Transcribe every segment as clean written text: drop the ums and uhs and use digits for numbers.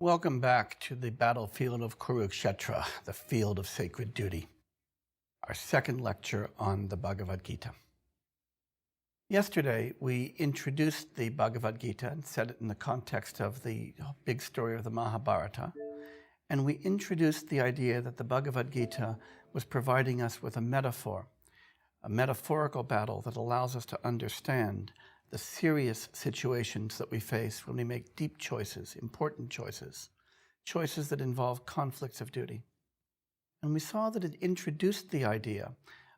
Welcome back to the battlefield of Kurukshetra, the field of sacred duty, our second lecture on the Bhagavad Gita. Yesterday, we introduced the Bhagavad Gita and set it in the context of the big story of the Mahabharata, and we introduced the idea that the Bhagavad Gita was providing us with a metaphor, a metaphorical battle that allows us to understand the serious situations that we face when we make deep choices, important choices, choices that involve conflicts of duty. And we saw that it introduced the idea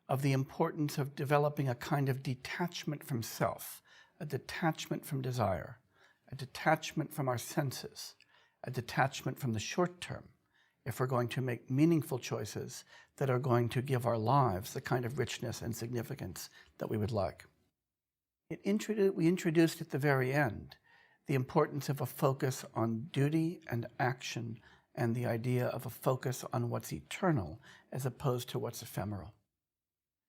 of the importance of developing a kind of detachment from self, a detachment from desire, a detachment from our senses, a detachment from the short term, if we're going to make meaningful choices that are going to give our lives the kind of richness and significance that we would like. We introduced at the very end the importance of a focus on duty and action and the idea of a focus on what's eternal as opposed to what's ephemeral.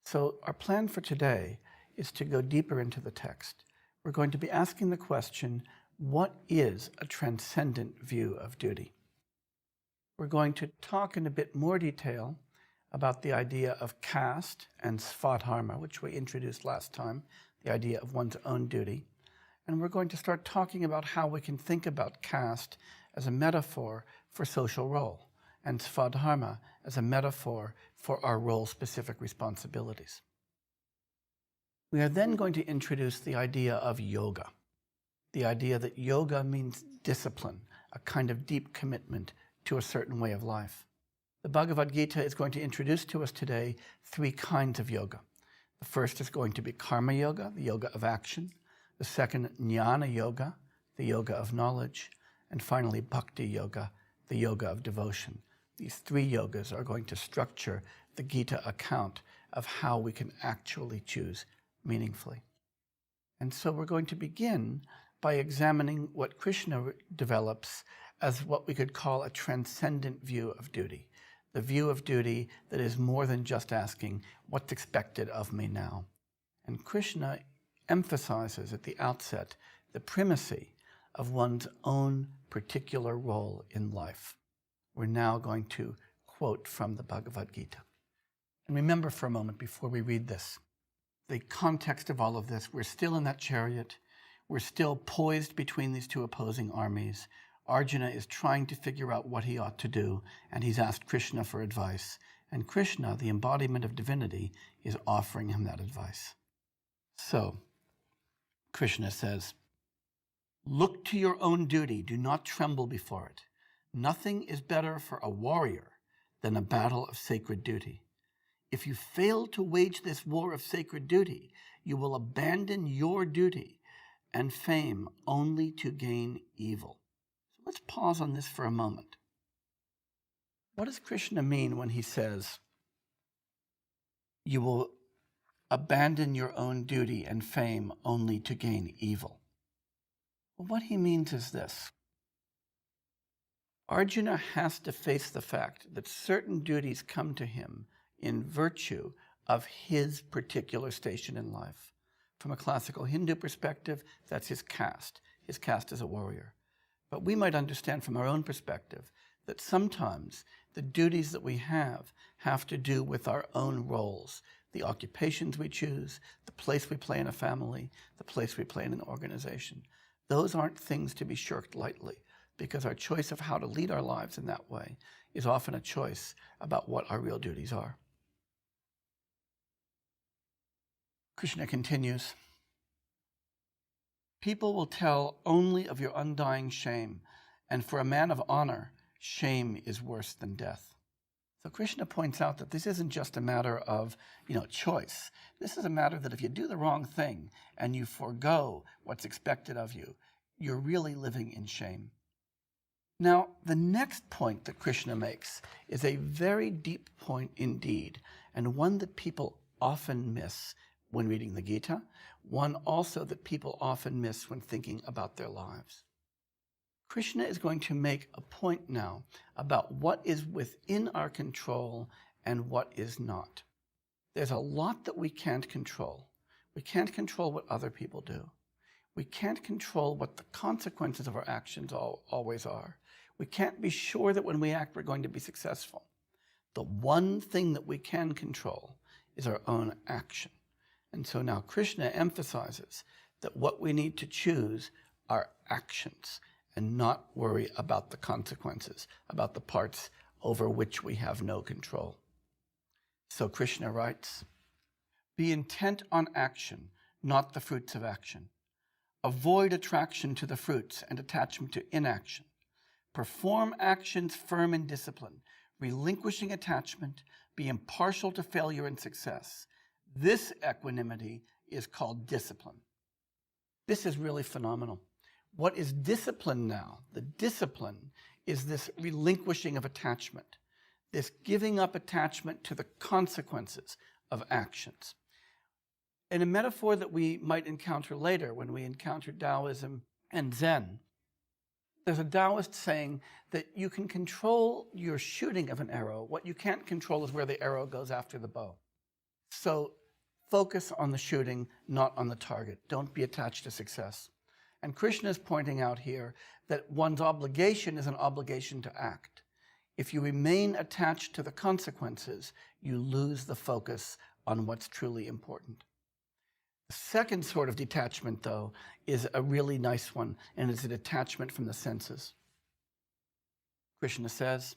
So our plan for today is to go deeper into the text. We're going to be asking the question, what is a transcendent view of duty? We're going to talk in a bit more detail about the idea of caste and svadharma, which we introduced last time, the idea of one's own duty. And we're going to start talking about how we can think about caste as a metaphor for social role, and svadharma as a metaphor for our role-specific responsibilities. We are then going to introduce the idea of yoga, the idea that yoga means discipline, a kind of deep commitment to a certain way of life. The Bhagavad Gita is going to introduce to us today three kinds of yoga. The first is going to be karma yoga, the yoga of action. The second, jnana yoga, the yoga of knowledge. And finally, bhakti yoga, the yoga of devotion. These three yogas are going to structure the Gita account of how we can actually choose meaningfully. And so we're going to begin by examining what Krishna develops as what we could call a transcendent view of duty. The view of duty that is more than just asking, what's expected of me now? And Krishna emphasizes at the outset the primacy of one's own particular role in life. We're now going to quote from the Bhagavad Gita. And remember for a moment before we read this, the context of all of this, we're still in that chariot. We're still poised between these two opposing armies. Arjuna is trying to figure out what he ought to do, and he's asked Krishna for advice. And Krishna, the embodiment of divinity, is offering him that advice. So, Krishna says, "Look to your own duty, do not tremble before it. Nothing is better for a warrior than a battle of sacred duty. If you fail to wage this war of sacred duty, you will abandon your duty and fame only to gain evil." Let's pause on this for a moment. What does Krishna mean when he says, you will abandon your own duty and fame only to gain evil? Well, what he means is this. Arjuna has to face the fact that certain duties come to him in virtue of his particular station in life. From a classical Hindu perspective, that's his caste. His caste is a warrior. But we might understand from our own perspective that sometimes the duties that we have to do with our own roles, the occupations we choose, the place we play in a family, the place we play in an organization. Those aren't things to be shirked lightly, because our choice of how to lead our lives in that way is often a choice about what our real duties are. Krishna continues, "People will tell only of your undying shame, and for a man of honor, shame is worse than death." So Krishna points out that this isn't just a matter of, choice. This is a matter that if you do the wrong thing and you forego what's expected of you, you're really living in shame. Now, the next point that Krishna makes is a very deep point indeed, and one that people often miss when reading the Gita, one also that people often miss when thinking about their lives. Krishna is going to make a point now about what is within our control and what is not. There's a lot that we can't control. We can't control what other people do. We can't control what the consequences of our actions always are. We can't be sure that when we act, we're going to be successful. The one thing that we can control is our own action. And so now Krishna emphasizes that what we need to choose are actions and not worry about the consequences, about the parts over which we have no control. So Krishna writes, "Be intent on action, not the fruits of action. Avoid attraction to the fruits and attachment to inaction. Perform actions firm in discipline, relinquishing attachment, be impartial to failure and success. This equanimity is called discipline." This is really phenomenal. What is discipline now? The discipline is this relinquishing of attachment, this giving up attachment to the consequences of actions. In a metaphor that we might encounter later when we encounter Taoism and Zen, there's a Taoist saying that you can control your shooting of an arrow. What you can't control is where the arrow goes after the bow. So focus on the shooting, not on the target. Don't be attached to success. And Krishna is pointing out here that one's obligation is an obligation to act. If you remain attached to the consequences, you lose the focus on what's truly important. The second sort of detachment, though, is a really nice one, and it's a detachment from the senses. Krishna says,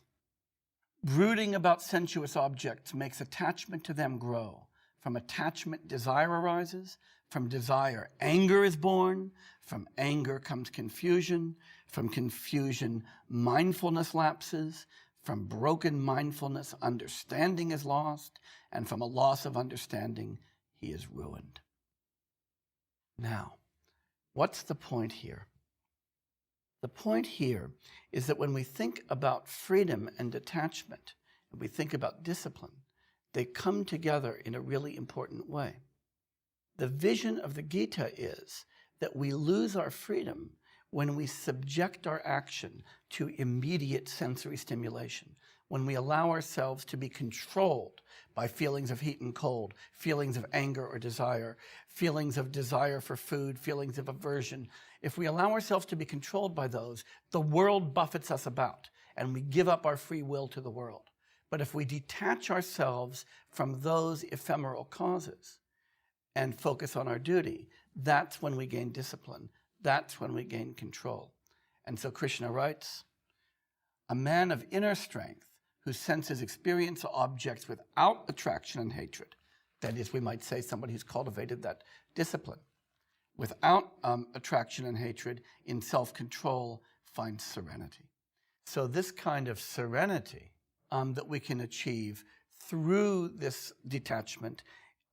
"Brooding about sensuous objects makes attachment to them grow. From attachment, desire arises. From desire, anger is born. From anger comes confusion. From confusion, mindfulness lapses. From broken mindfulness, understanding is lost. And from a loss of understanding, he is ruined." Now, what's the point here? The point here is that when we think about freedom and detachment, and we think about discipline, they come together in a really important way. The vision of the Gita is that we lose our freedom when we subject our action to immediate sensory stimulation, when we allow ourselves to be controlled by feelings of heat and cold, feelings of anger or desire, feelings of desire for food, feelings of aversion. If we allow ourselves to be controlled by those, the world buffets us about, and we give up our free will to the world. But if we detach ourselves from those ephemeral causes and focus on our duty, that's when we gain discipline. That's when we gain control. And so Krishna writes, "A man of inner strength whose senses experience objects without attraction and hatred," that is, we might say somebody who's cultivated that discipline, "without attraction and hatred, in self-control finds serenity." So this kind of serenity that we can achieve through this detachment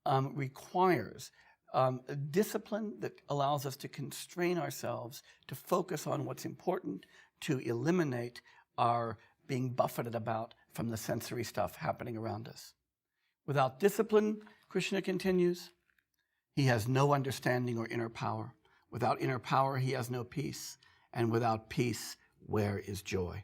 requires a discipline that allows us to constrain ourselves, to focus on what's important, to eliminate our being buffeted about from the sensory stuff happening around us. Without discipline, Krishna continues, he has no understanding or inner power. Without inner power, he has no peace. And without peace, where is joy?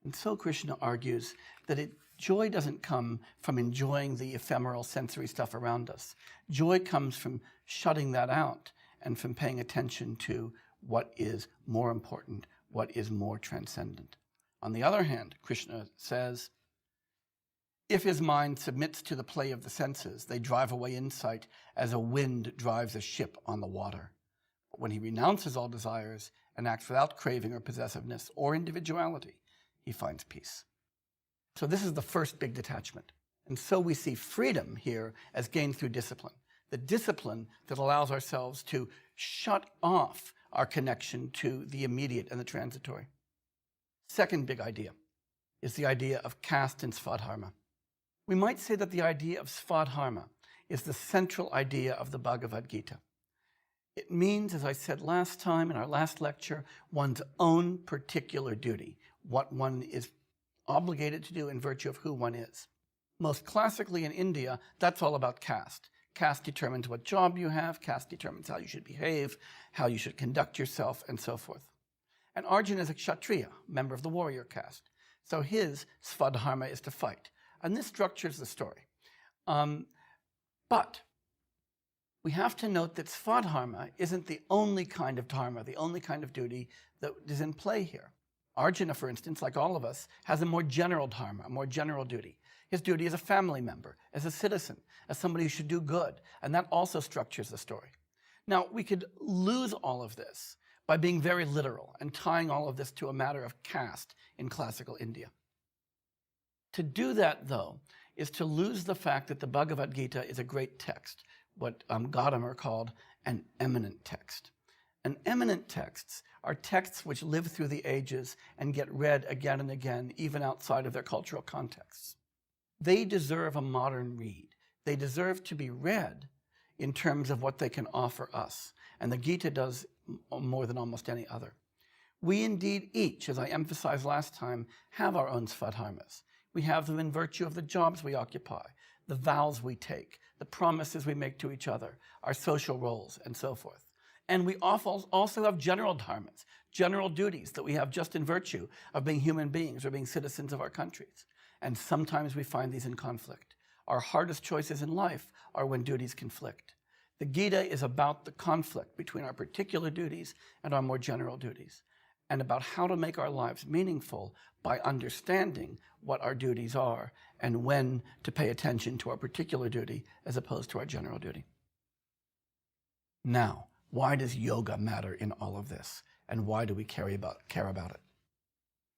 And so Krishna argues that joy doesn't come from enjoying the ephemeral sensory stuff around us. Joy comes from shutting that out and from paying attention to what is more important, what is more transcendent. On the other hand, Krishna says, if his mind submits to the play of the senses, they drive away insight as a wind drives a ship on the water. But when he renounces all desires and acts without craving or possessiveness or individuality, he finds peace. So this is the first big detachment. And so we see freedom here as gained through discipline. The discipline that allows ourselves to shut off our connection to the immediate and the transitory. Second big idea is the idea of caste and svadharma. We might say that the idea of svadharma is the central idea of the Bhagavad Gita. It means, as I said last time in our last lecture, one's own particular duty, what one is obligated to do in virtue of who one is. Most classically in India, that's all about caste. Caste determines what job you have, caste determines how you should behave, how you should conduct yourself, and so forth. And Arjuna is a Kshatriya, member of the warrior caste. So his svadharma is to fight. And this structures the story. But we have to note that svadharma isn't the only kind of dharma, the only kind of duty that is in play here. Arjuna, for instance, like all of us, has a more general dharma, a more general duty. His duty as a family member, as a citizen, as somebody who should do good, and that also structures the story. Now, we could lose all of this by being very literal and tying all of this to a matter of caste in classical India. To do that, though, is to lose the fact that the Bhagavad Gita is a great text, what Gadamer called an eminent text. And eminent texts are texts which live through the ages and get read again and again, even outside of their cultural contexts. They deserve a modern read. They deserve to be read in terms of what they can offer us. And the Gita does more than almost any other. We indeed each, as I emphasized last time, have our own svadharmas. We have them in virtue of the jobs we occupy, the vows we take, the promises we make to each other, our social roles, and so forth. And we also have general dharmas, general duties that we have just in virtue of being human beings or being citizens of our countries. And sometimes we find these in conflict. Our hardest choices in life are when duties conflict. The Gita is about the conflict between our particular duties and our more general duties, and about how to make our lives meaningful by understanding what our duties are and when to pay attention to our particular duty as opposed to our general duty. Now, why does yoga matter in all of this, and why do we care about it?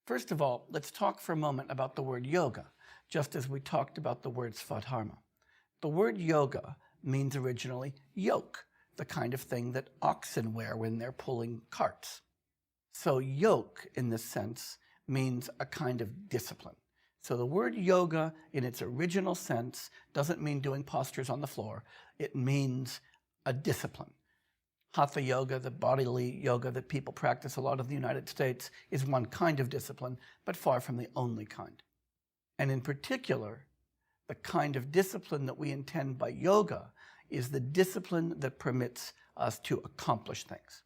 First of all, let's talk for a moment about the word yoga, just as we talked about the word svadharma. The word yoga means originally yoke, the kind of thing that oxen wear when they're pulling carts. So yoke, in this sense, means a kind of discipline. So the word yoga, in its original sense, doesn't mean doing postures on the floor. It means a discipline. Hatha yoga, the bodily yoga that people practice a lot in the United States, is one kind of discipline, but far from the only kind. And in particular, the kind of discipline that we intend by yoga is the discipline that permits us to accomplish things.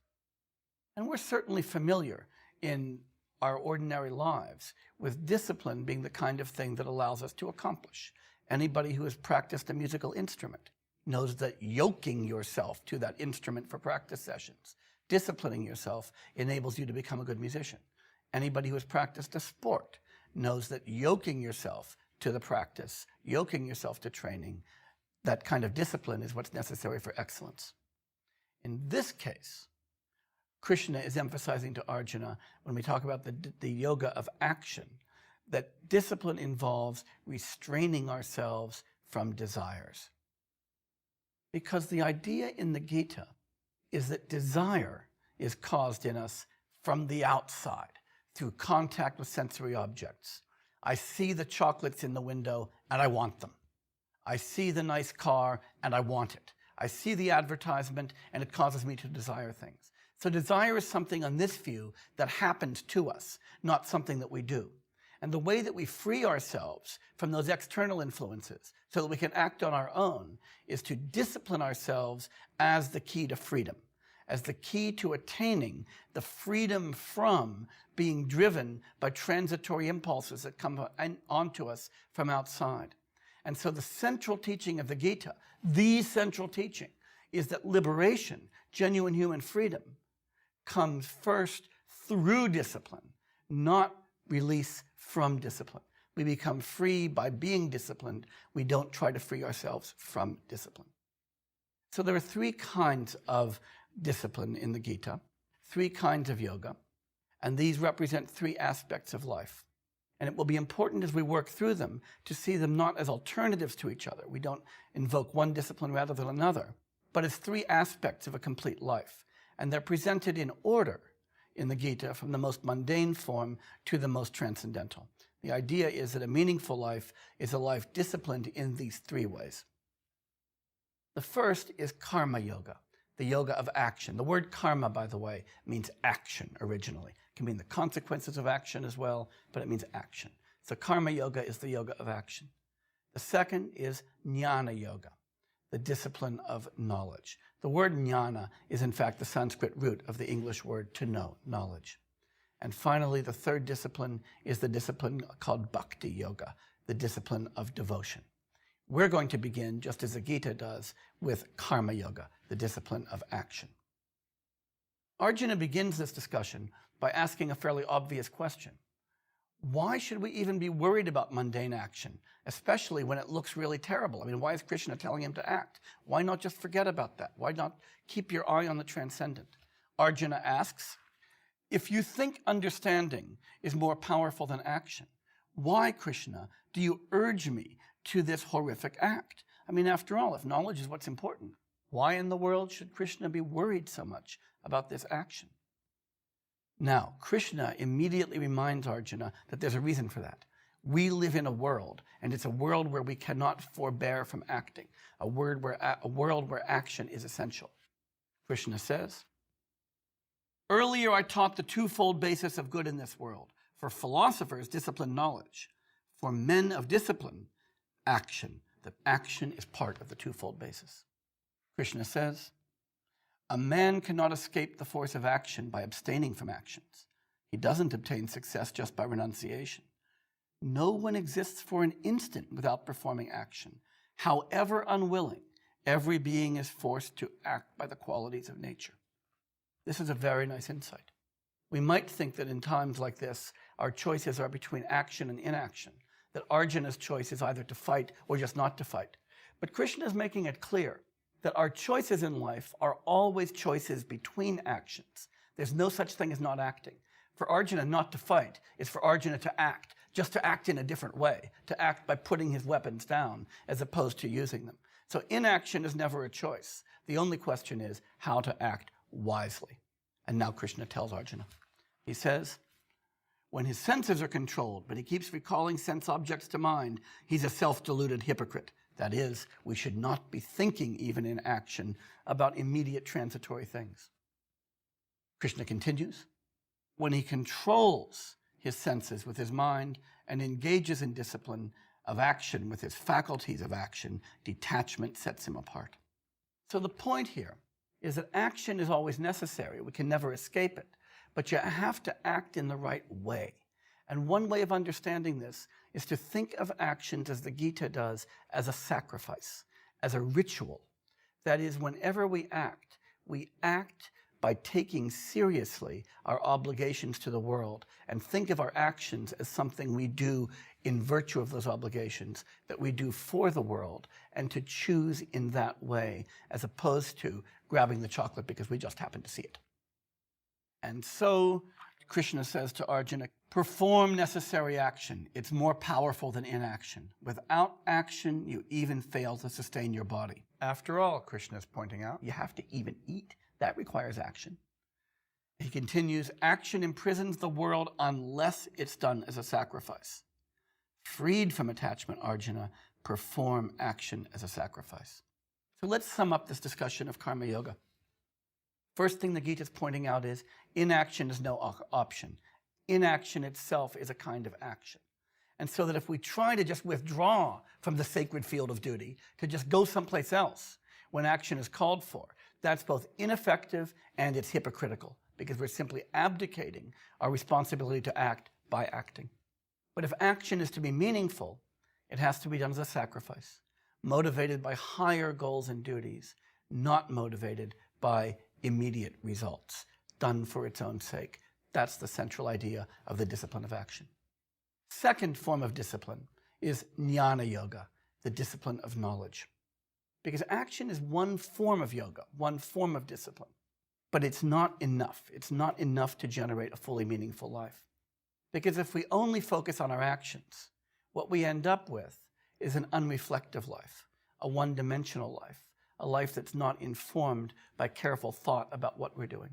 And we're certainly familiar in our ordinary lives with discipline being the kind of thing that allows us to accomplish. Anybody who has practiced a musical instrument knows that yoking yourself to that instrument for practice sessions, disciplining yourself, enables you to become a good musician. Anybody who has practiced a sport knows that yoking yourself to the practice, yoking yourself to training, that kind of discipline is what's necessary for excellence. In this case, Krishna is emphasizing to Arjuna, when we talk about the yoga of action, that discipline involves restraining ourselves from desires. Because the idea in the Gita is that desire is caused in us from the outside, through contact with sensory objects. I see the chocolates in the window and I want them. I see the nice car and I want it. I see the advertisement and it causes me to desire things. So desire is something on this view that happens to us, not something that we do. And the way that we free ourselves from those external influences so that we can act on our own is to discipline ourselves as the key to freedom, as the key to attaining the freedom from being driven by transitory impulses that come onto us from outside. And so the central teaching of the Gita, the central teaching, is that liberation, genuine human freedom, comes first through discipline, not release from discipline. We become free by being disciplined. We don't try to free ourselves from discipline. So there are three kinds of discipline in the Gita, three kinds of yoga, and these represent three aspects of life. And it will be important as we work through them to see them not as alternatives to each other. We don't invoke one discipline rather than another, but as three aspects of a complete life. And they're presented in order in the Gita from the most mundane form to the most transcendental. The idea is that a meaningful life is a life disciplined in these three ways. The first is karma yoga, the yoga of action. The word karma, by the way, means action originally. It can mean the consequences of action as well, but it means action. So karma yoga is the yoga of action. The second is jnana yoga, the discipline of knowledge. The word jnana is in fact the Sanskrit root of the English word to know, knowledge. And finally, the third discipline is the discipline called bhakti yoga, the discipline of devotion. We're going to begin, just as the Gita does, with karma yoga, the discipline of action. Arjuna begins this discussion by asking a fairly obvious question. Why should we even be worried about mundane action, especially when it looks really terrible? I mean, why is Krishna telling him to act? Why not just forget about that? Why not keep your eye on the transcendent? Arjuna asks, if you think understanding is more powerful than action, why, Krishna, do you urge me to this horrific act? I mean, after all, if knowledge is what's important, why in the world should Krishna be worried so much about this action? Now, Krishna immediately reminds Arjuna that there's a reason for that. We live in a world, and it's a world where we cannot forbear from acting, a world where action is essential. Krishna says, earlier I taught the twofold basis of good in this world. For philosophers, discipline, knowledge. For men of discipline, action. That action is part of the twofold basis. Krishna says, a man cannot escape the force of action by abstaining from actions. He doesn't obtain success just by renunciation. No one exists for an instant without performing action. However unwilling, every being is forced to act by the qualities of nature. This is a very nice insight. We might think that in times like this, our choices are between action and inaction, that Arjuna's choice is either to fight or just not to fight. But Krishna is making it clear that our choices in life are always choices between actions. There's no such thing as not acting. For Arjuna not to fight is for Arjuna to act, just to act in a different way, to act by putting his weapons down as opposed to using them. So inaction is never a choice. The only question is how to act wisely. And now Krishna tells Arjuna. He says, when his senses are controlled, but he keeps recalling sense objects to mind, he's a self-deluded hypocrite. That is, we should not be thinking, even in action, about immediate transitory things. Krishna continues, when he controls his senses with his mind and engages in discipline of action with his faculties of action, detachment sets him apart. So the point here is that action is always necessary. We can never escape it, but you have to act in the right way. And one way of understanding this is to think of actions, as the Gita does, as a sacrifice, as a ritual. That is, whenever we act by taking seriously our obligations to the world and think of our actions as something we do in virtue of those obligations, that we do for the world, and to choose in that way, as opposed to grabbing the chocolate because we just happen to see it. And so Krishna says to Arjuna, perform necessary action. It's more powerful than inaction. Without action, you even fail to sustain your body. After all, Krishna is pointing out, you have to even eat. That requires action. He continues, action imprisons the world unless it's done as a sacrifice. Freed from attachment, Arjuna, perform action as a sacrifice. So let's sum up this discussion of karma yoga. First thing the Gita is pointing out is inaction is no option. Inaction itself is a kind of action. And so that if we try to just withdraw from the sacred field of duty, to just go someplace else when action is called for, that's both ineffective and it's hypocritical, because we're simply abdicating our responsibility to act by acting. But if action is to be meaningful, it has to be done as a sacrifice, motivated by higher goals and duties, not motivated by immediate results, done for its own sake. That's the central idea of the discipline of action. Second form of discipline is jnana yoga, the discipline of knowledge. Because action is one form of yoga, one form of discipline. But it's not enough. It's not enough to generate a fully meaningful life. Because if we only focus on our actions, what we end up with is an unreflective life, a one-dimensional life, a life that's not informed by careful thought about what we're doing.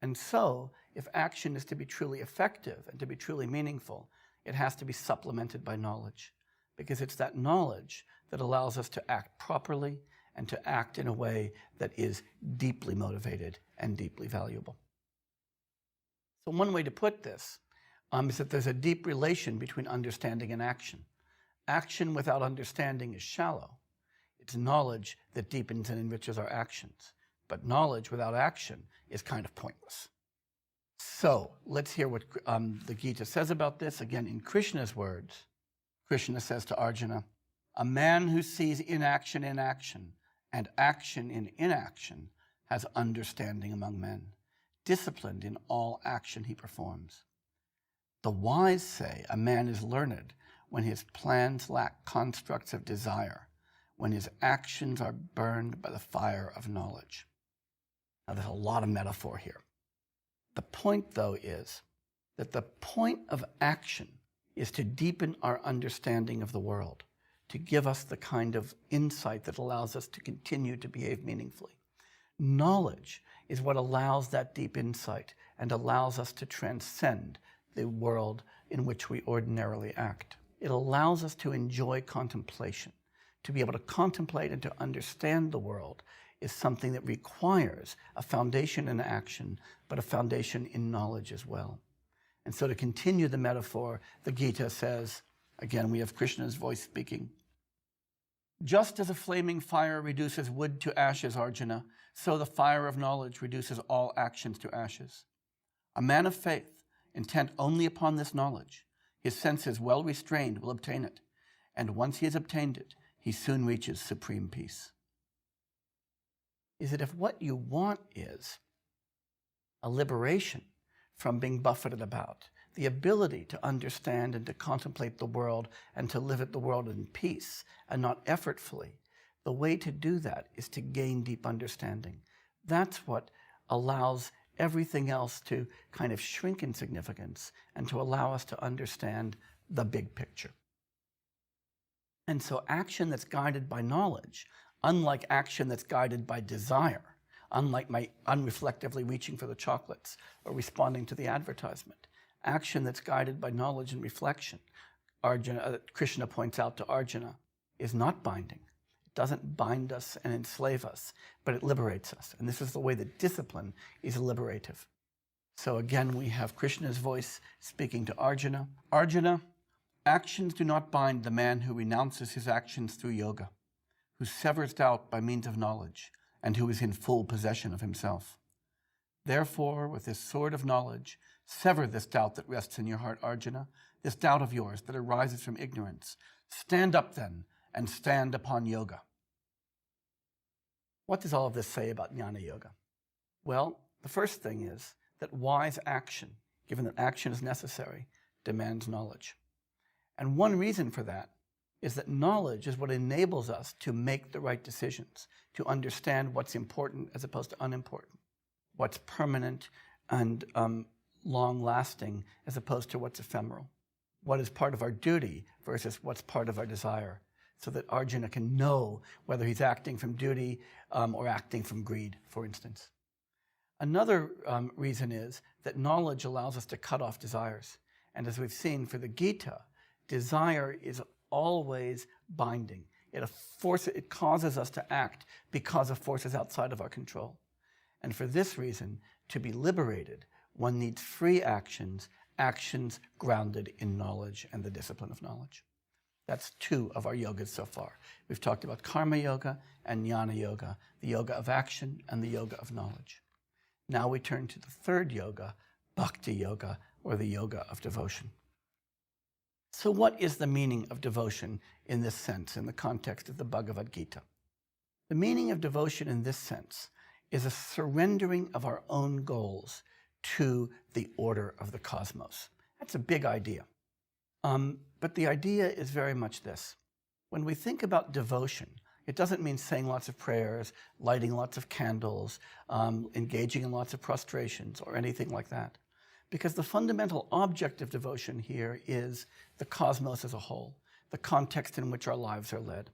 And so, if action is to be truly effective and to be truly meaningful, it has to be supplemented by knowledge, because it's that knowledge that allows us to act properly and to act in a way that is deeply motivated and deeply valuable. So one way to put this is that there's a deep relation between understanding and action. Action without understanding is shallow. It's knowledge that deepens and enriches our actions. But knowledge without action is kind of pointless. So let's hear what the Gita says about this. Again, in Krishna's words, Krishna says to Arjuna, a man who sees inaction in action and action in inaction has understanding among men. disciplined in all action he performs. The wise say a man is learned when his plans lack constructs of desire, when his actions are burned by the fire of knowledge. Now, there's a lot of metaphor here. The point, though, is that the point of action is to deepen our understanding of the world, to give us the kind of insight that allows us to continue to behave meaningfully. Knowledge is what allows that deep insight and allows us to transcend the world in which we ordinarily act. It allows us to enjoy contemplation. To be able to contemplate and to understand the world is something that requires a foundation in action, but a foundation in knowledge as well. And so to continue the metaphor, the Gita says, again, we have Krishna's voice speaking, just as a flaming fire reduces wood to ashes, Arjuna, so the fire of knowledge reduces all actions to ashes. A man of faith, intent only upon this knowledge, his senses well restrained, will obtain it, and once he has obtained it, he soon reaches supreme peace. Is that if what you want is a liberation from being buffeted about, the ability to understand and to contemplate the world and to live at the world in peace and not effortfully, the way to do that is to gain deep understanding. That's what allows everything else to kind of shrink in significance and to allow us to understand the big picture. And so action that's guided by knowledge, unlike action that's guided by desire, unlike my unreflectively reaching for the chocolates or responding to the advertisement, action that's guided by knowledge and reflection, Krishna points out to Arjuna, is not binding. It doesn't bind us and enslave us, but it liberates us. And this is the way that discipline is liberative. So again, we have Krishna's voice speaking to Arjuna. Arjuna, actions do not bind the man who renounces his actions through yoga, who severs doubt by means of knowledge, and who is in full possession of himself. Therefore, with this sword of knowledge, sever this doubt that rests in your heart, Arjuna, this doubt of yours that arises from ignorance. Stand up then, and stand upon yoga. What does all of this say about jnana yoga? Well, the first thing is that wise action, given that action is necessary, demands knowledge. And one reason for that is that knowledge is what enables us to make the right decisions, to understand what's important as opposed to unimportant, what's permanent and long-lasting as opposed to what's ephemeral, what is part of our duty versus what's part of our desire, so that Arjuna can know whether he's acting from duty or acting from greed, for instance. Another reason is that knowledge allows us to cut off desires. And as we've seen for the Gita, desire is always binding. It causes us to act because of forces outside of our control. And for this reason, to be liberated, one needs free actions, actions grounded in knowledge and the discipline of knowledge. That's two of our yogas so far. We've talked about karma yoga and jnana yoga, the yoga of action and the yoga of knowledge. Now we turn to the third yoga, bhakti yoga, or the yoga of devotion. So what is the meaning of devotion in this sense, in the context of the Bhagavad Gita? The meaning of devotion in this sense is a surrendering of our own goals to the order of the cosmos. That's a big idea. But the idea is very much this. When we think about devotion, it doesn't mean saying lots of prayers, lighting lots of candles, engaging in lots of prostrations, or anything like that. Because the fundamental object of devotion here is the cosmos as a whole, the context in which our lives are led.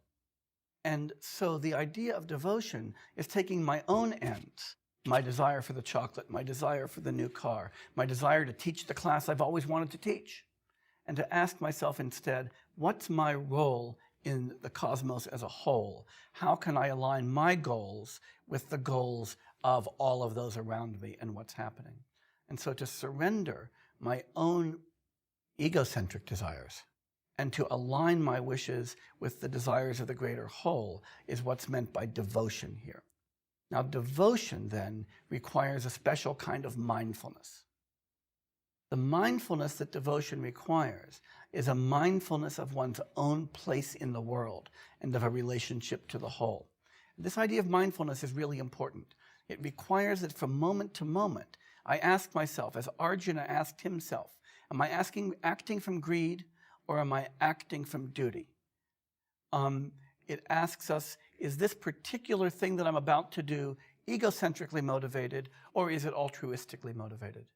And so the idea of devotion is taking my own ends, my desire for the chocolate, my desire for the new car, my desire to teach the class I've always wanted to teach, and to ask myself instead, what's my role in the cosmos as a whole? How can I align my goals with the goals of all of those around me and what's happening? And so to surrender my own egocentric desires and to align my wishes with the desires of the greater whole is what's meant by devotion here. Now, devotion then requires a special kind of mindfulness. The mindfulness that devotion requires is a mindfulness of one's own place in the world and of a relationship to the whole. This idea of mindfulness is really important. It requires that from moment to moment, I ask myself, as Arjuna asked himself, am I acting from greed or am I acting from duty? It asks us, is this particular thing that I'm about to do egocentrically motivated or is it altruistically motivated?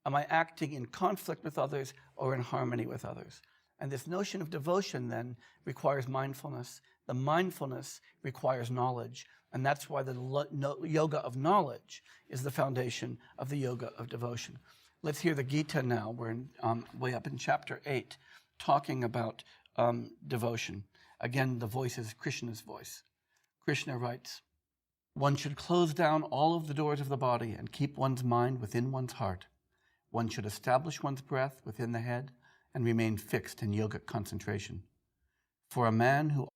Am I acting in conflict with others or in harmony with others? And this notion of devotion then requires mindfulness. The mindfulness requires knowledge. And that's why the yoga of knowledge is the foundation of the yoga of devotion. Let's hear the Gita now. We're way up in chapter 8, talking about devotion. Again, the voice is Krishna's voice. Krishna writes, "One should close down all of the doors of the body and keep one's mind within one's heart. One should establish one's breath within the head and remain fixed in yogic concentration. For a man who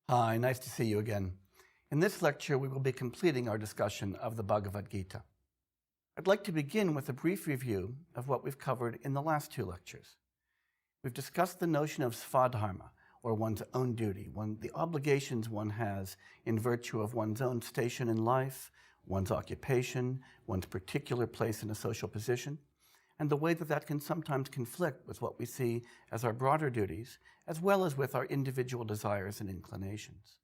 Hi, nice to see you again. In this lecture, we will be completing our discussion of the Bhagavad Gita. I'd like to begin with a brief review of what we've covered in the last two lectures. We've discussed the notion of svadharma, or one's own duty, the obligations one has in virtue of one's own station in life, one's occupation, one's particular place in a social position, and the way that that can sometimes conflict with what we see as our broader duties, as well as with our individual desires and inclinations.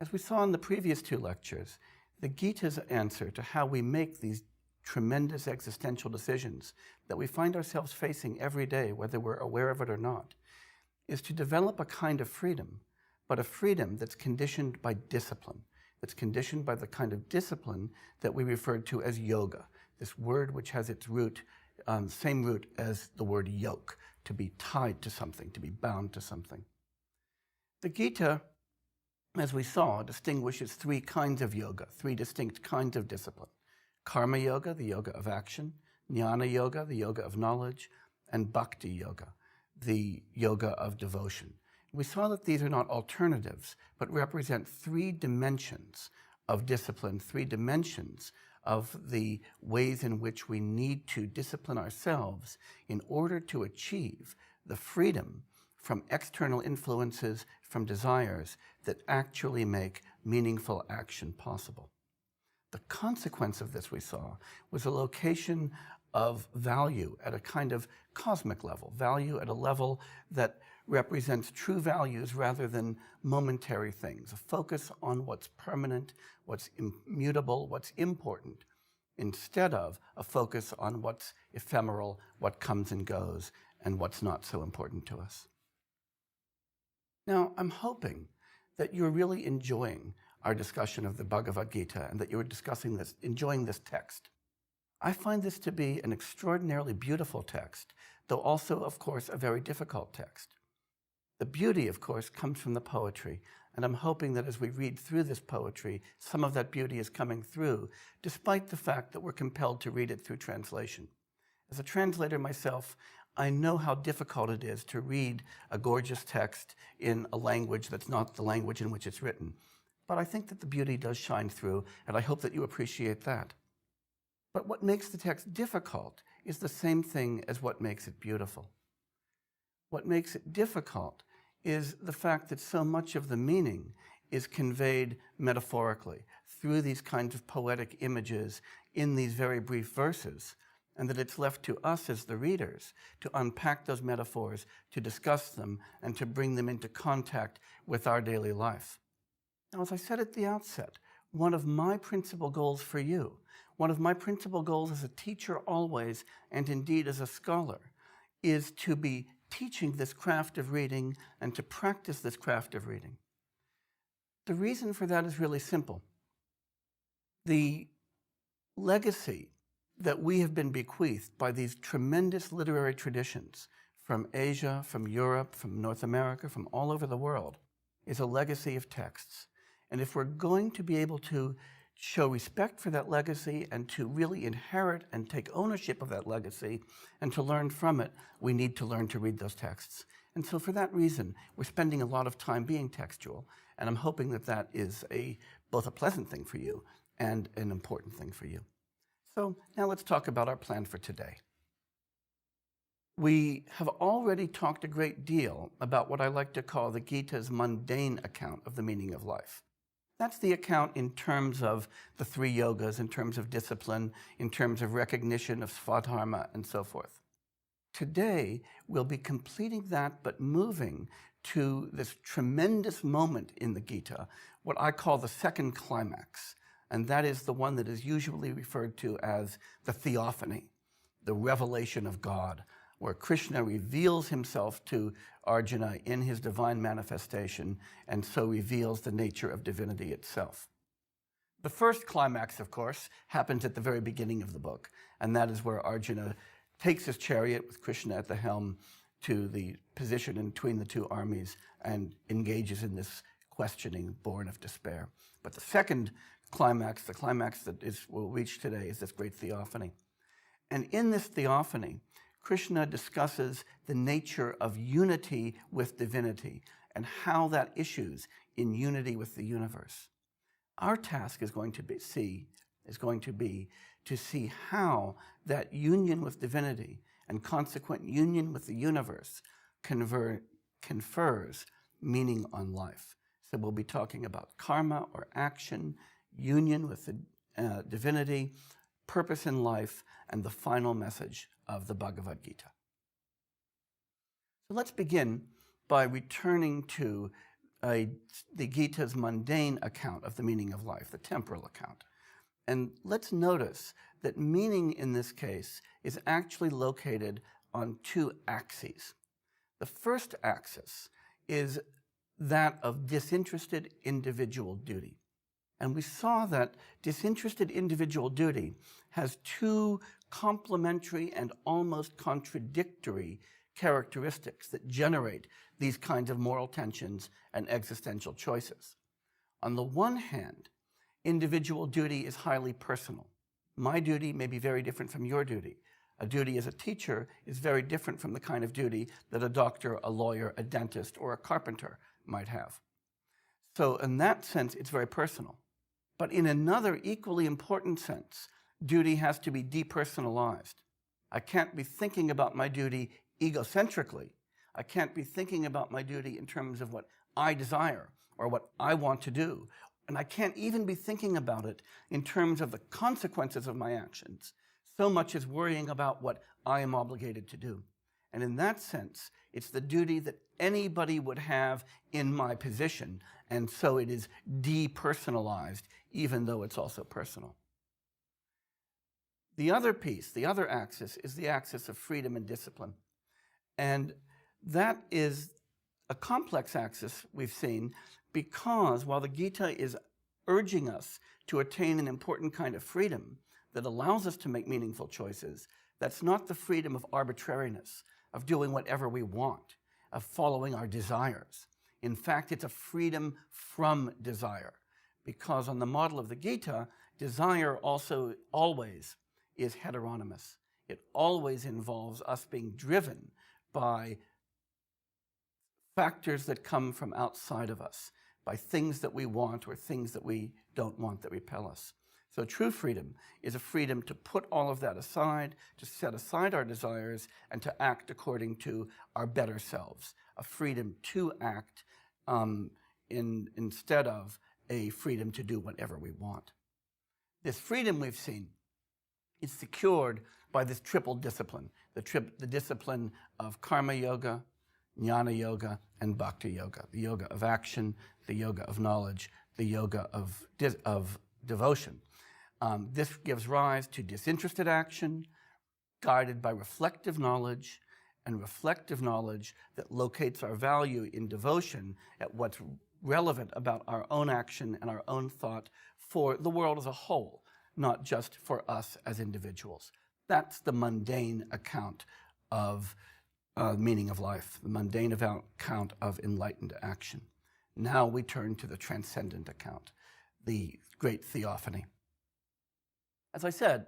As we saw in the previous two lectures, the Gita's answer to how we make these tremendous existential decisions that we find ourselves facing every day, whether we're aware of it or not, is to develop a kind of freedom, but a freedom that's conditioned by discipline, that's conditioned by the kind of discipline that we referred to as yoga, this word which has its root, same root as the word yoke, to be tied to something, to be bound to something. The Gita, as we saw, distinguishes three kinds of yoga, three distinct kinds of discipline. Karma yoga, the yoga of action, jnana yoga, the yoga of knowledge, and bhakti yoga, the yoga of devotion. We saw that these are not alternatives, but represent three dimensions of discipline, three dimensions of the ways in which we need to discipline ourselves in order to achieve the freedom from external influences, from desires that actually make meaningful action possible. The consequence of this, we saw, was a location of value at a kind of cosmic level, value at a level that represents true values rather than momentary things, a focus on what's permanent, what's immutable, what's important, instead of a focus on what's ephemeral, what comes and goes, and what's not so important to us. Now, I'm hoping that you're really enjoying our discussion of the Bhagavad Gita and that you're enjoying this text. I find this to be an extraordinarily beautiful text, though also, of course, a very difficult text. The beauty, of course, comes from the poetry, and I'm hoping that as we read through this poetry, some of that beauty is coming through, despite the fact that we're compelled to read it through translation. As a translator myself, I know how difficult it is to read a gorgeous text in a language that's not the language in which it's written. But I think that the beauty does shine through, and I hope that you appreciate that. But what makes the text difficult is the same thing as what makes it beautiful. What makes it difficult is the fact that so much of the meaning is conveyed metaphorically through these kinds of poetic images in these very brief verses, and that it's left to us as the readers to unpack those metaphors, to discuss them, and to bring them into contact with our daily life. Now, as I said at the outset, one of my principal goals for you, one of my principal goals as a teacher always, and indeed as a scholar, is to be teaching this craft of reading and to practice this craft of reading. The reason for that is really simple. The legacy that we have been bequeathed by these tremendous literary traditions from Asia, from Europe, from North America, from all over the world, is a legacy of texts. And if we're going to be able to show respect for that legacy and to really inherit and take ownership of that legacy and to learn from it, we need to learn to read those texts. And so for that reason, we're spending a lot of time being textual, and I'm hoping that that is both a pleasant thing for you and an important thing for you. So now let's talk about our plan for today. We have already talked a great deal about what I like to call the Gita's mundane account of the meaning of life. That's the account in terms of the 3 yogas, in terms of discipline, in terms of recognition of svadharma, and so forth. Today, we'll be completing that, but moving to this tremendous moment in the Gita, what I call the second climax, and that is the one that is usually referred to as the theophany, the revelation of God, where Krishna reveals himself to Arjuna in his divine manifestation, and so reveals the nature of divinity itself. The first climax, of course, happens at the very beginning of the book, and that is where Arjuna takes his chariot with Krishna at the helm to the position in between the 2 armies and engages in this questioning born of despair. But the second climax, the climax that we'll reach today, is this great theophany. And in this theophany, Krishna discusses the nature of unity with divinity and how that issues in unity with the universe. Our task is going to be to see how that union with divinity and consequent union with the universe confers meaning on life. So we'll be talking about karma or action, union with the divinity, purpose in life, and the final message of the Bhagavad Gita. So let's begin by returning to the Gita's mundane account of the meaning of life, the temporal account. And let's notice that meaning in this case is actually located on 2 axes. The first axis is that of disinterested individual duty. And we saw that disinterested individual duty has 2 complementary and almost contradictory characteristics that generate these kinds of moral tensions and existential choices. On the one hand, individual duty is highly personal. My duty may be very different from your duty. A duty as a teacher is very different from the kind of duty that a doctor, a lawyer, a dentist, or a carpenter might have. So in that sense, it's very personal. But in another equally important sense, duty has to be depersonalized. I can't be thinking about my duty egocentrically. I can't be thinking about my duty in terms of what I desire or what I want to do. And I can't even be thinking about it in terms of the consequences of my actions, so much as worrying about what I am obligated to do. And in that sense, it's the duty that anybody would have in my position, and so it is depersonalized, even though it's also personal. The other piece, the other axis, is the axis of freedom and discipline. And that is a complex axis, we've seen, because while the Gita is urging us to attain an important kind of freedom that allows us to make meaningful choices, that's not the freedom of arbitrariness, of doing whatever we want, of following our desires. In fact, it's a freedom from desire, because on the model of the Gita, desire also always is heteronymous. It always involves us being driven by factors that come from outside of us, by things that we want or things that we don't want that repel us. So true freedom is a freedom to put all of that aside, to set aside our desires, and to act according to our better selves. A freedom to act instead of a freedom to do whatever we want. This freedom we've seen is secured by this triple discipline, the discipline of karma yoga, jnana yoga, and bhakti yoga, the yoga of action, the yoga of knowledge, the yoga of devotion. This gives rise to disinterested action, guided by reflective knowledge, and reflective knowledge that locates our value in devotion at what's relevant about our own action and our own thought for the world as a whole, not just for us as individuals. That's the mundane account of meaning of life, the mundane account of enlightened action. Now we turn to the transcendent account, the great theophany. As I said,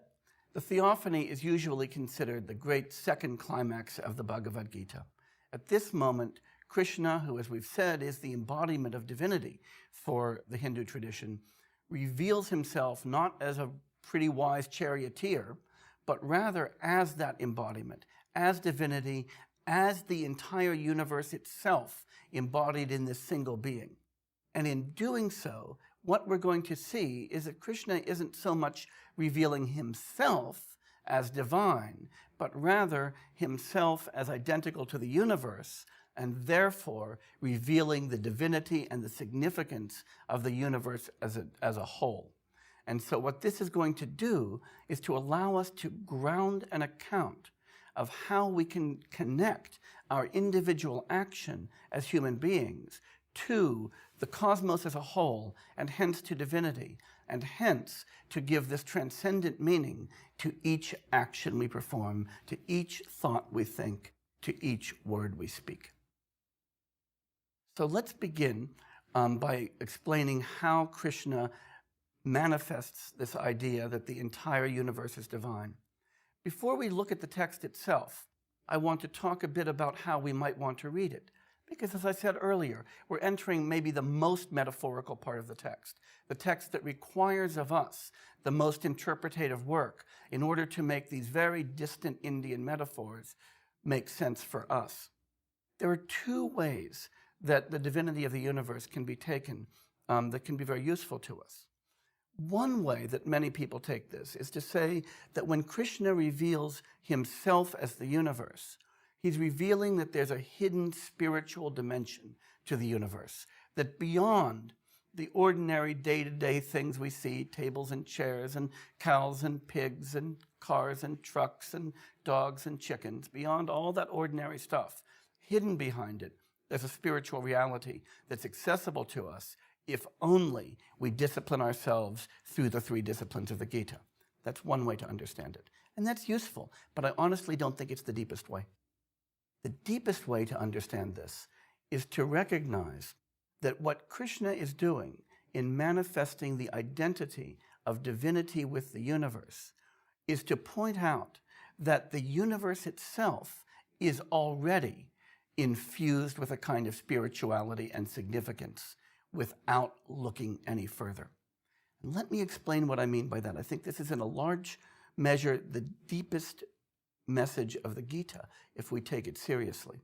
the theophany is usually considered the great second climax of the Bhagavad Gita. At this moment, Krishna, who, as we've said, is the embodiment of divinity for the Hindu tradition, reveals himself not as a pretty wise charioteer, but rather as that embodiment, as divinity, as the entire universe itself embodied in this single being. And in doing so, what we're going to see is that Krishna isn't so much revealing himself as divine, but rather himself as identical to the universe, and therefore revealing the divinity and the significance of the universe as a whole. And so what this is going to do is to allow us to ground an account of how we can connect our individual action as human beings to the cosmos as a whole, and hence to divinity, and hence to give this transcendent meaning to each action we perform, to each thought we think, to each word we speak. So let's begin by explaining how Krishna manifests this idea that the entire universe is divine. Before we look at the text itself, I want to talk a bit about how we might want to read it. Because as I said earlier, we're entering maybe the most metaphorical part of the text that requires of us the most interpretative work in order to make these very distant Indian metaphors make sense for us. There are two ways that the divinity of the universe can be taken that can be very useful to us. One way that many people take this is to say that when Krishna reveals himself as the universe, he's revealing that there's a hidden spiritual dimension to the universe, that beyond the ordinary day-to-day things we see, tables and chairs and cows and pigs and cars and trucks and dogs and chickens, beyond all that ordinary stuff, hidden behind it, there's a spiritual reality that's accessible to us if only we discipline ourselves through the three disciplines of the Gita. That's one way to understand it. And that's useful, but I honestly don't think it's the deepest way. The deepest way to understand this is to recognize that what Krishna is doing in manifesting the identity of divinity with the universe is to point out that the universe itself is already infused with a kind of spirituality and significance without looking any further. And let me explain what I mean by that. I think this is in a large measure the deepest message of the Gita if we take it seriously.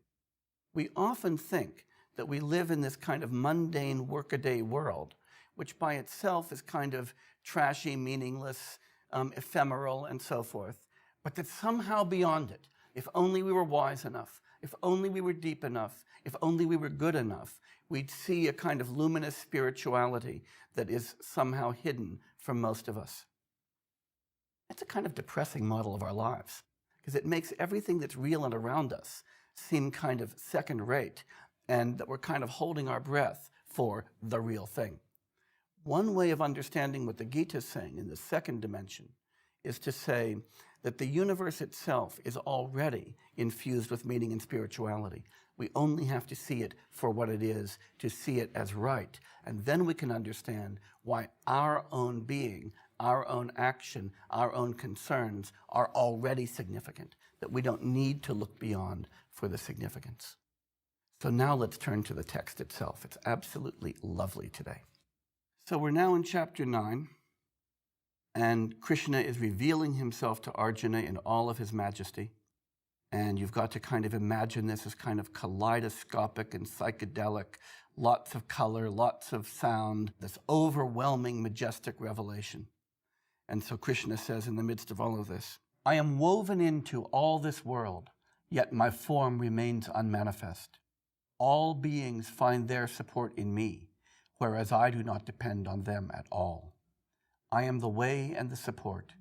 We often think that we live in this kind of mundane workaday world, which by itself is kind of trashy, meaningless, ephemeral, and so forth, but that somehow beyond it, if only we were wise enough, if only we were deep enough, if only we were good enough, we'd see a kind of luminous spirituality that is somehow hidden from most of us. That's a kind of depressing model of our lives, because it makes everything that's real and around us seem kind of second-rate, and that we're kind of holding our breath for the real thing. One way of understanding what the Gita is saying in the second dimension is to say that the universe itself is already infused with meaning and spirituality. We only have to see it for what it is, to see it as right. And then we can understand why our own being, our own action, our own concerns are already significant, that we don't need to look beyond for the significance. So now let's turn to the text itself. It's absolutely lovely today. So we're now in chapter 9, and Krishna is revealing himself to Arjuna in all of his majesty. And you've got to kind of imagine this as kind of kaleidoscopic and psychedelic, lots of color, lots of sound, this overwhelming, majestic revelation. And so Krishna says in the midst of all of this, I am woven into all this world, yet my form remains unmanifest. All beings find their support in me, whereas I do not depend on them at all. I am the way and the support,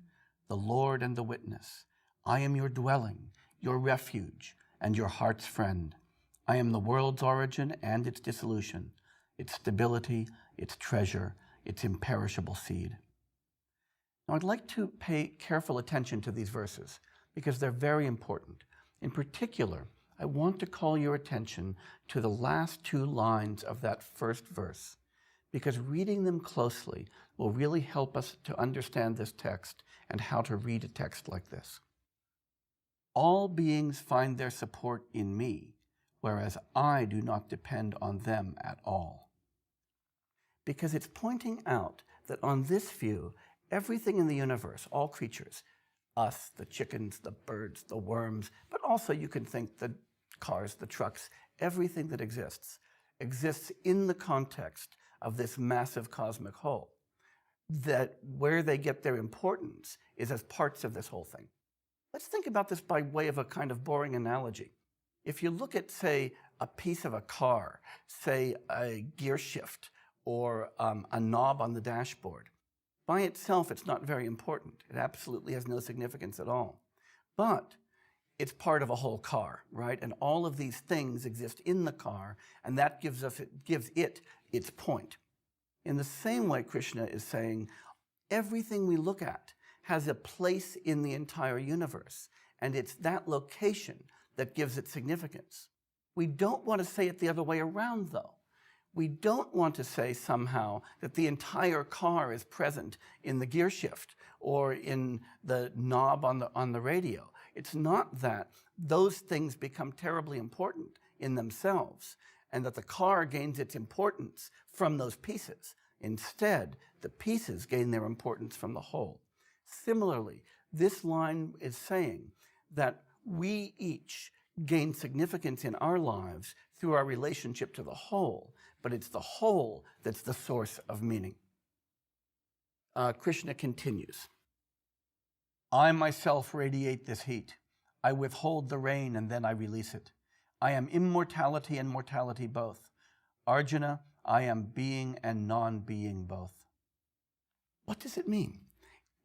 the Lord and the witness. I am your dwelling, your refuge, and your heart's friend. I am the world's origin and its dissolution, its stability, its treasure, its imperishable seed. Now, I'd like to pay careful attention to these verses because they're very important. In particular, I want to call your attention to the last two lines of that first verse, because reading them closely will really help us to understand this text and how to read a text like this. All beings find their support in me, whereas I do not depend on them at all. Because it's pointing out that on this view, everything in the universe, all creatures, us, the chickens, the birds, the worms, but also you can think the cars, the trucks, everything that exists in the context of this massive cosmic whole. That where they get their importance is as parts of this whole thing. Let's think about this by way of a kind of boring analogy. If you look at, say, a piece of a car, say a gear shift or a knob on the dashboard, by itself it's not very important. It absolutely has no significance at all. But it's part of a whole car, right? And all of these things exist in the car, and that gives it its point. In the same way, Krishna is saying, everything we look at has a place in the entire universe, and it's that location that gives it significance. We don't want to say it the other way around, though. We don't want to say somehow that the entire car is present in the gear shift or in the knob on the radio. It's not that those things become terribly important in themselves and that the car gains its importance from those pieces. Instead, the pieces gain their importance from the whole. Similarly, this line is saying that we each gain significance in our lives through our relationship to the whole, but it's the whole that's the source of meaning. Krishna continues, I myself radiate this heat. I withhold the rain and then I release it. I am immortality and mortality both. Arjuna, I am being and non-being both. What does it mean?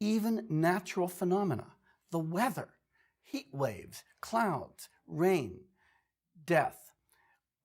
Even natural phenomena, the weather, heat waves, clouds, rain, death,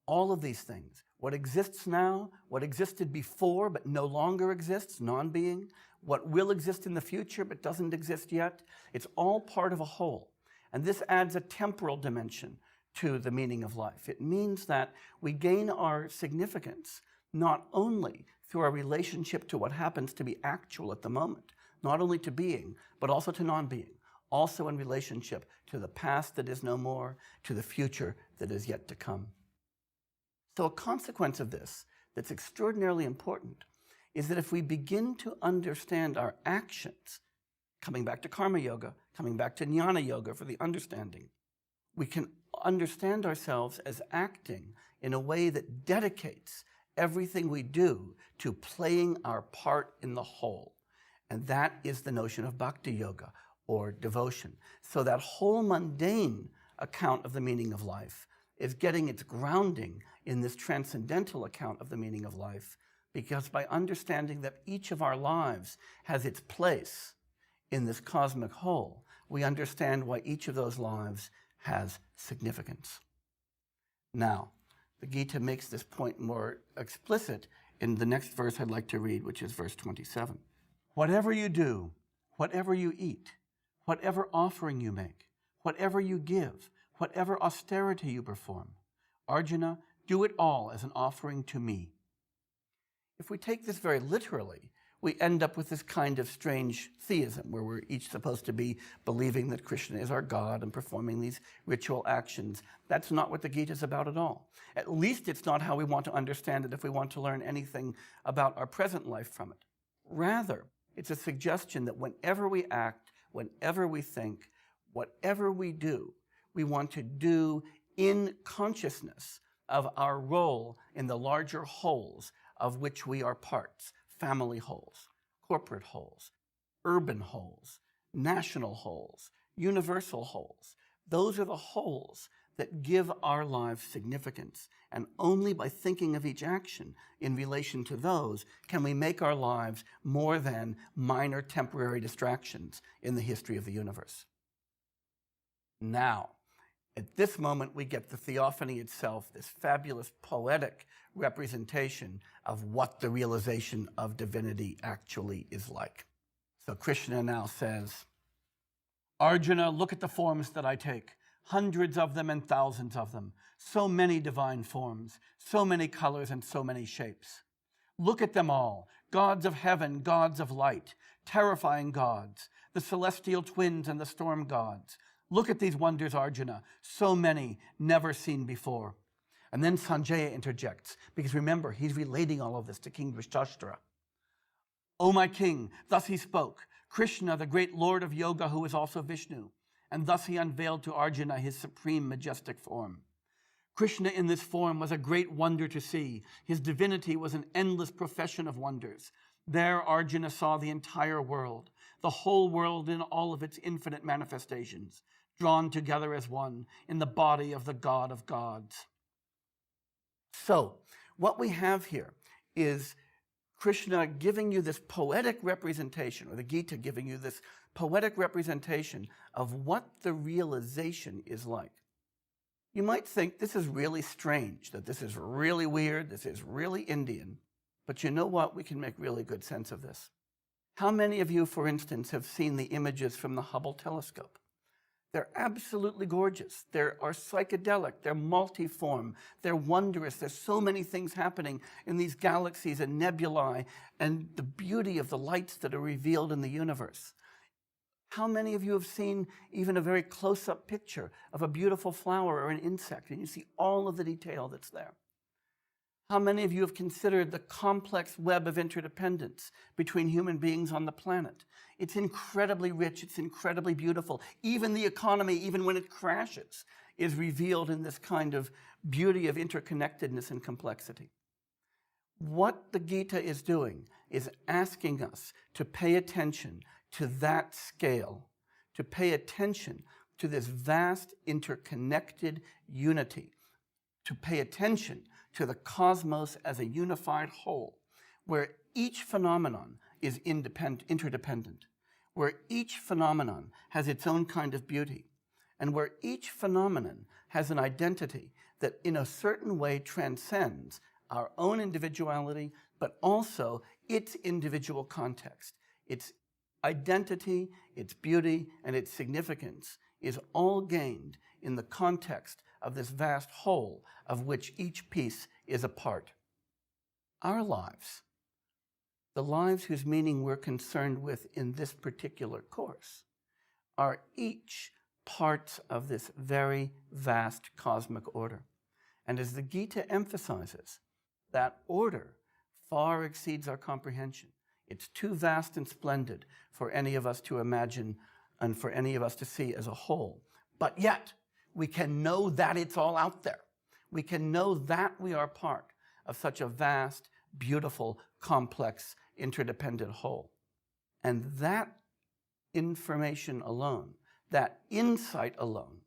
all of these things, what exists now, what existed before but no longer exists, non-being, what will exist in the future but doesn't exist yet, it's all part of a whole. And this adds a temporal dimension to the meaning of life. It means that we gain our significance not only through our relationship to what happens to be actual at the moment, not only to being, but also to non-being, also in relationship to the past that is no more, to the future that is yet to come. So a consequence of this that's extraordinarily important is that if we begin to understand our actions, coming back to karma yoga, coming back to jnana yoga for the understanding, we can understand ourselves as acting in a way that dedicates everything we do to playing our part in the whole. And that is the notion of bhakti yoga, or devotion. So that whole mundane account of the meaning of life is getting its grounding in this transcendental account of the meaning of life, because by understanding that each of our lives has its place in this cosmic whole, we understand why each of those lives has significance. Now, the Gita makes this point more explicit in the next verse I'd like to read, which is verse 27. Whatever you do, whatever you eat, whatever offering you make, whatever you give, whatever austerity you perform, Arjuna, do it all as an offering to me. If we take this very literally, we end up with this kind of strange theism where we're each supposed to be believing that Krishna is our God and performing these ritual actions. That's not what the Gita is about at all. At least it's not how we want to understand it if we want to learn anything about our present life from it. Rather, it's a suggestion that whenever we act, whenever we think, whatever we do, we want to do in consciousness of our role in the larger wholes of which we are parts. Family wholes, corporate wholes, urban wholes, national wholes, universal wholes. Those are the wholes that give our lives significance. And only by thinking of each action in relation to those can we make our lives more than minor temporary distractions in the history of the universe. Now, at this moment, we get the theophany itself, this fabulous poetic representation of what the realization of divinity actually is like. So Krishna now says, Arjuna, look at the forms that I take, hundreds of them and thousands of them, so many divine forms, so many colors and so many shapes. Look at them all, gods of heaven, gods of light, terrifying gods, the celestial twins and the storm gods. Look at these wonders, Arjuna, so many never seen before. And then Sanjaya interjects, because remember, he's relating all of this to King Dhritarashtra. O my king, thus he spoke, Krishna, the great lord of yoga, who is also Vishnu, and thus he unveiled to Arjuna his supreme majestic form. Krishna in this form was a great wonder to see. His divinity was an endless profession of wonders. There Arjuna saw the entire world, the whole world in all of its infinite manifestations, drawn together as one in the body of the God of gods. So, what we have here is Krishna giving you this poetic representation, or the Gita giving you this poetic representation of what the realization is like. You might think this is really strange, that this is really weird, this is really Indian, but you know what? We can make really good sense of this. How many of you, for instance, have seen the images from the Hubble telescope? They're absolutely gorgeous. They are psychedelic. They're multiform. They're wondrous. There's so many things happening in these galaxies and nebulae and the beauty of the lights that are revealed in the universe. How many of you have seen even a very close-up picture of a beautiful flower or an insect, and you see all of the detail that's there? How many of you have considered the complex web of interdependence between human beings on the planet? It's incredibly rich, it's incredibly beautiful. Even the economy, even when it crashes, is revealed in this kind of beauty of interconnectedness and complexity. What the Gita is doing is asking us to pay attention to that scale, to pay attention to this vast interconnected unity, to pay attention to the cosmos as a unified whole, where each phenomenon is interdependent, where each phenomenon has its own kind of beauty, and where each phenomenon has an identity that in a certain way transcends our own individuality, but also its individual context. Its identity, its beauty, and its significance is all gained in the context of this vast whole of which each piece is a part. Our lives, the lives whose meaning we're concerned with in this particular course, are each parts of this very vast cosmic order. And as the Gita emphasizes, that order far exceeds our comprehension. It's too vast and splendid for any of us to imagine and for any of us to see as a whole. But yet, we can know that it's all out there. We can know that we are part of such a vast, beautiful, complex, interdependent whole. And that information alone, that insight alone,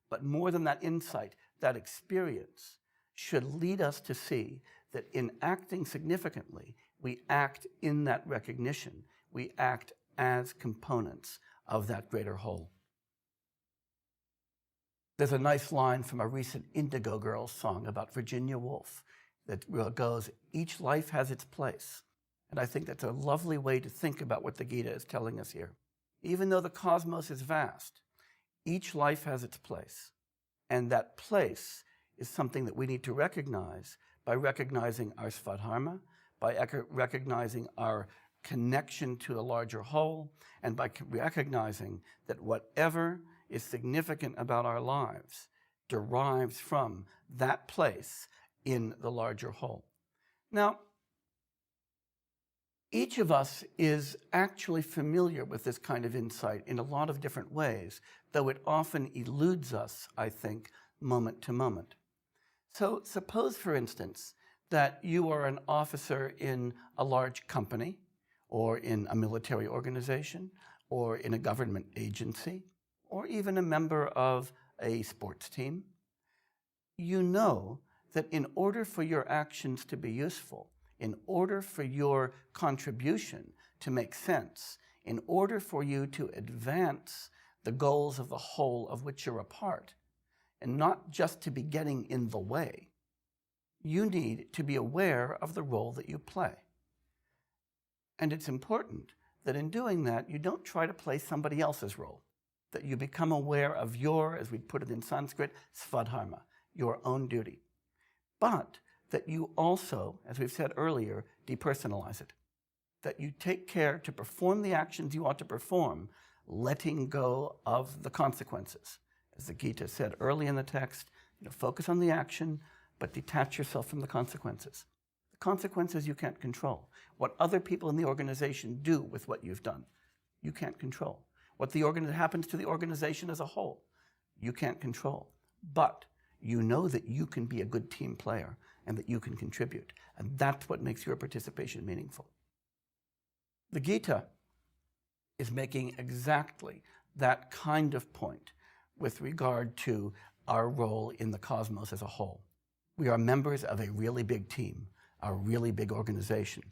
but more than that insight, that experience, should lead us to see that in acting significantly, we act in that recognition. We act as components of that greater whole. There's a nice line from a recent Indigo Girls song about Virginia Woolf that goes, each life has its place. And I think that's a lovely way to think about what the Gita is telling us here. Even though the cosmos is vast, each life has its place. And that place is something that we need to recognize by recognizing our svadharma, by recognizing our connection to a larger whole, and by recognizing that whatever is significant about our lives derives from that place in the larger whole. Now, each of us is actually familiar with this kind of insight in a lot of different ways, though it often eludes us, I think, moment to moment. So suppose, for instance, that you are an officer in a large company, or in a military organization, or in a government agency, or even a member of a sports team. You know that in order for your actions to be useful, in order for your contribution to make sense, in order for you to advance the goals of the whole of which you're a part, and not just to be getting in the way, you need to be aware of the role that you play. And it's important that in doing that, you don't try to play somebody else's role, that you become aware of your, as we put it in Sanskrit, svadharma, your own duty. But that you also, as we've said earlier, depersonalize it. That you take care to perform the actions you ought to perform, letting go of the consequences. As the Gita said early in the text, focus on the action, but detach yourself from the consequences. The consequences you can't control. What other people in the organization do with what you've done, you can't control. What happens to the organization as a whole, you can't control. But you know that you can be a good team player and that you can contribute. And that's what makes your participation meaningful. The Gita is making exactly that kind of point with regard to our role in the cosmos as a whole. We are members of a really big team, a really big organization.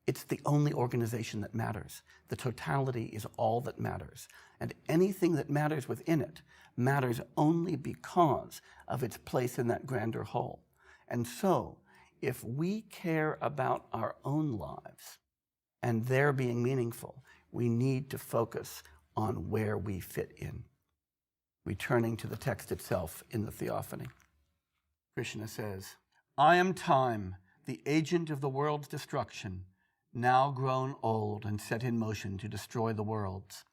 It's the only organization that matters. The totality is all that matters. And anything that matters within it matters only because of its place in that grander whole. And so, if we care about our own lives and their being meaningful, we need to focus on where we fit in. Returning to the text itself in the Theophany, Krishna says, I am time, the agent of the world's destruction, now grown old and set in motion to destroy the worlds.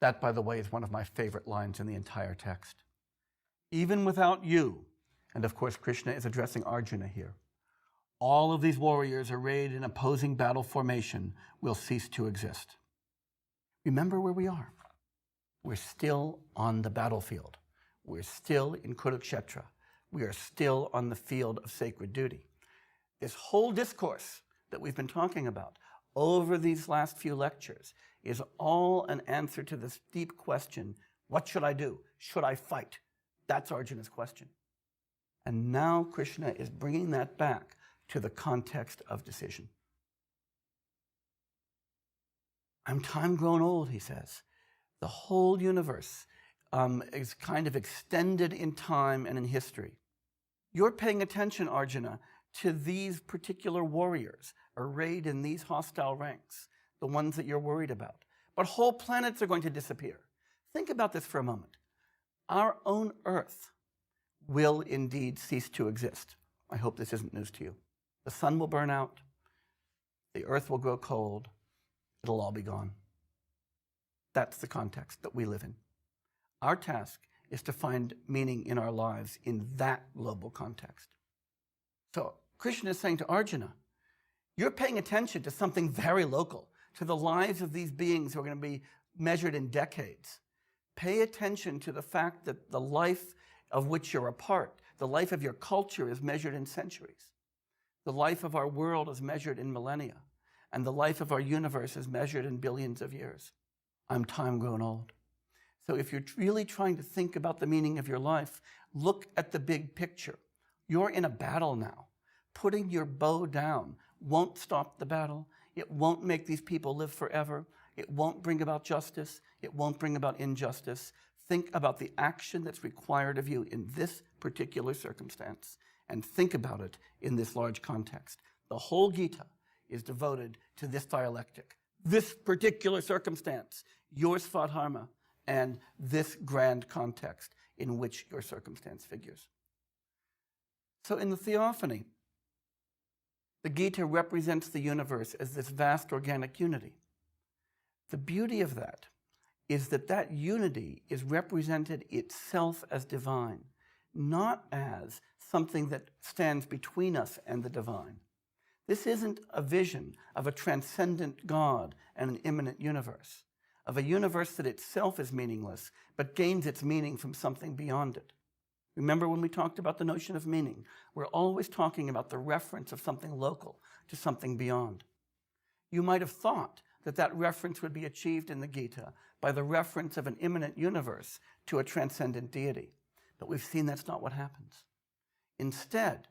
That, by the way, is one of my favorite lines in the entire text. Even without you, and of course Krishna is addressing Arjuna here, all of these warriors arrayed in opposing battle formation will cease to exist. Remember where we are. We're still on the battlefield. We're still in Kurukshetra. We are still on the field of sacred duty. This whole discourse that we've been talking about over these last few lectures is all an answer to this deep question, what should I do? Should I fight? That's Arjuna's question. And now Krishna is bringing that back to the context of decision. I'm time grown old, he says. The whole universe is kind of extended in time and in history. You're paying attention, Arjuna, to these particular warriors arrayed in these hostile ranks, the ones that you're worried about. But whole planets are going to disappear. Think about this for a moment. Our own Earth will indeed cease to exist. I hope this isn't news to you. The sun will burn out. The Earth will grow cold. It'll all be gone. That's the context that we live in. Our task is to find meaning in our lives in that global context. So Krishna is saying to Arjuna, you're paying attention to something very local, to the lives of these beings who are going to be measured in decades. Pay attention to the fact that the life of which you're a part, the life of your culture is measured in centuries. The life of our world is measured in millennia. And the life of our universe is measured in billions of years. I'm time grown old. So if you're really trying to think about the meaning of your life, look at the big picture. You're in a battle now. Putting your bow down won't stop the battle. It won't make these people live forever. It won't bring about justice. It won't bring about injustice. Think about the action that's required of you in this particular circumstance, and think about it in this large context. The whole Gita is devoted to this dialectic, this particular circumstance, your Svadharma, and this grand context in which your circumstance figures. So in the Theophany, the Gita represents the universe as this vast organic unity. The beauty of that is that that unity is represented itself as divine, not as something that stands between us and the divine. This isn't a vision of a transcendent God and an immanent universe, of a universe that itself is meaningless, but gains its meaning from something beyond it. Remember when we talked about the notion of meaning? We're always talking about the reference of something local to something beyond. You might have thought that that reference would be achieved in the Gita by the reference of an immanent universe to a transcendent deity. But we've seen that's not what happens. Instead,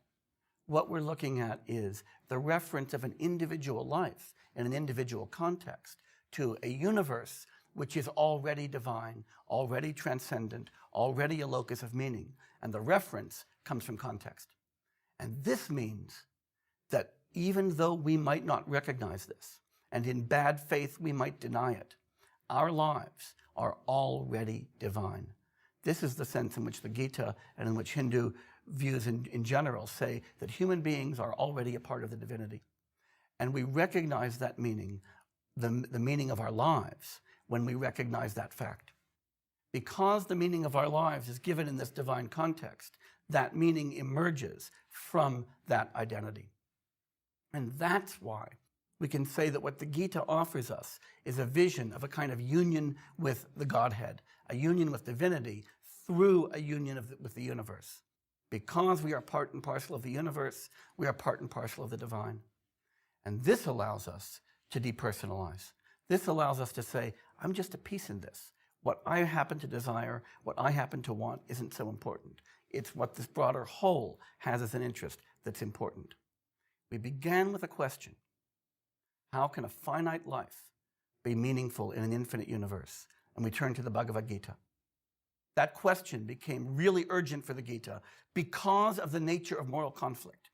what we're looking at is the reference of an individual life in an individual context to a universe which is already divine, already transcendent, already a locus of meaning. And the reference comes from context. And this means that even though we might not recognize this, and in bad faith we might deny it, our lives are already divine. This is the sense in which the Gita and in which Hindu views in general say that human beings are already a part of the divinity. And we recognize that meaning, the meaning of our lives, when we recognize that fact. Because the meaning of our lives is given in this divine context, that meaning emerges from that identity. And that's why we can say that what the Gita offers us is a vision of a kind of union with the Godhead, a union with divinity through a union with the universe. Because we are part and parcel of the universe, we are part and parcel of the divine. And this allows us to depersonalize. This allows us to say, I'm just a piece in this. What I happen to desire, what I happen to want isn't so important. It's what this broader whole has as an interest that's important. We began with a question. How can a finite life be meaningful in an infinite universe? And we turned to the Bhagavad Gita. That question became really urgent for the Gita because of the nature of moral conflict.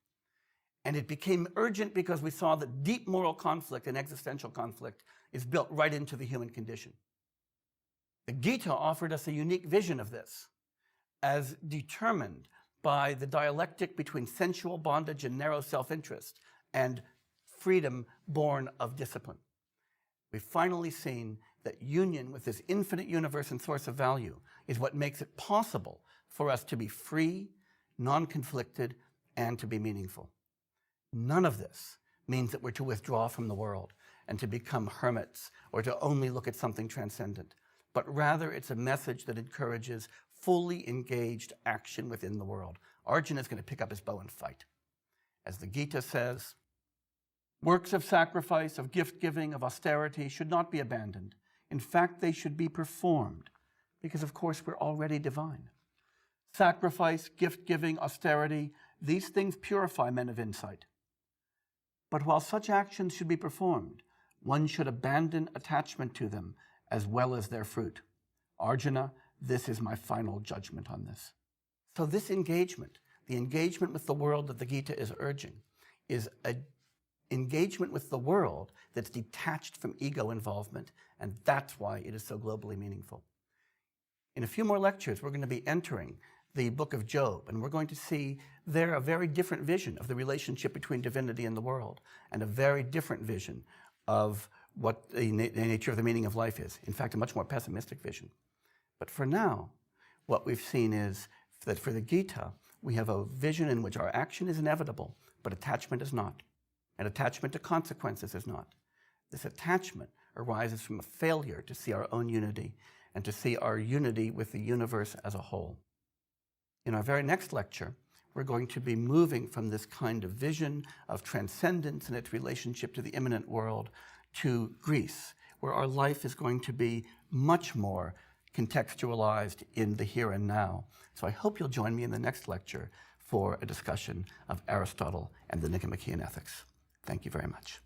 And it became urgent because we saw that deep moral conflict and existential conflict is built right into the human condition. The Gita offered us a unique vision of this, as determined by the dialectic between sensual bondage and narrow self-interest and freedom born of discipline. We've finally seen that union with this infinite universe and source of value is what makes it possible for us to be free, non-conflicted, and to be meaningful. None of this means that we're to withdraw from the world and to become hermits or to only look at something transcendent, but rather it's a message that encourages fully engaged action within the world. Arjuna is going to pick up his bow and fight. As the Gita says, works of sacrifice, of gift-giving, of austerity should not be abandoned. In fact, they should be performed, because of course we're already divine. Sacrifice, gift-giving, austerity, these things purify men of insight. But while such actions should be performed, one should abandon attachment to them as well as their fruit. Arjuna, this is my final judgment on this. So this engagement, the engagement with the world that the Gita is urging, is an engagement with the world that's detached from ego involvement, and that's why it is so globally meaningful. In a few more lectures, we're going to be entering the book of Job, and we're going to see there a very different vision of the relationship between divinity and the world, and a very different vision of what the nature of the meaning of life is. In fact, a much more pessimistic vision. But for now, what we've seen is that for the Gita, we have a vision in which our action is inevitable, but attachment is not. And attachment to consequences is not. This attachment arises from a failure to see our own unity and to see our unity with the universe as a whole. In our very next lecture, we're going to be moving from this kind of vision of transcendence and its relationship to the immanent world to Greece, where our life is going to be much more contextualized in the here and now. So I hope you'll join me in the next lecture for a discussion of Aristotle and the Nicomachean Ethics. Thank you very much.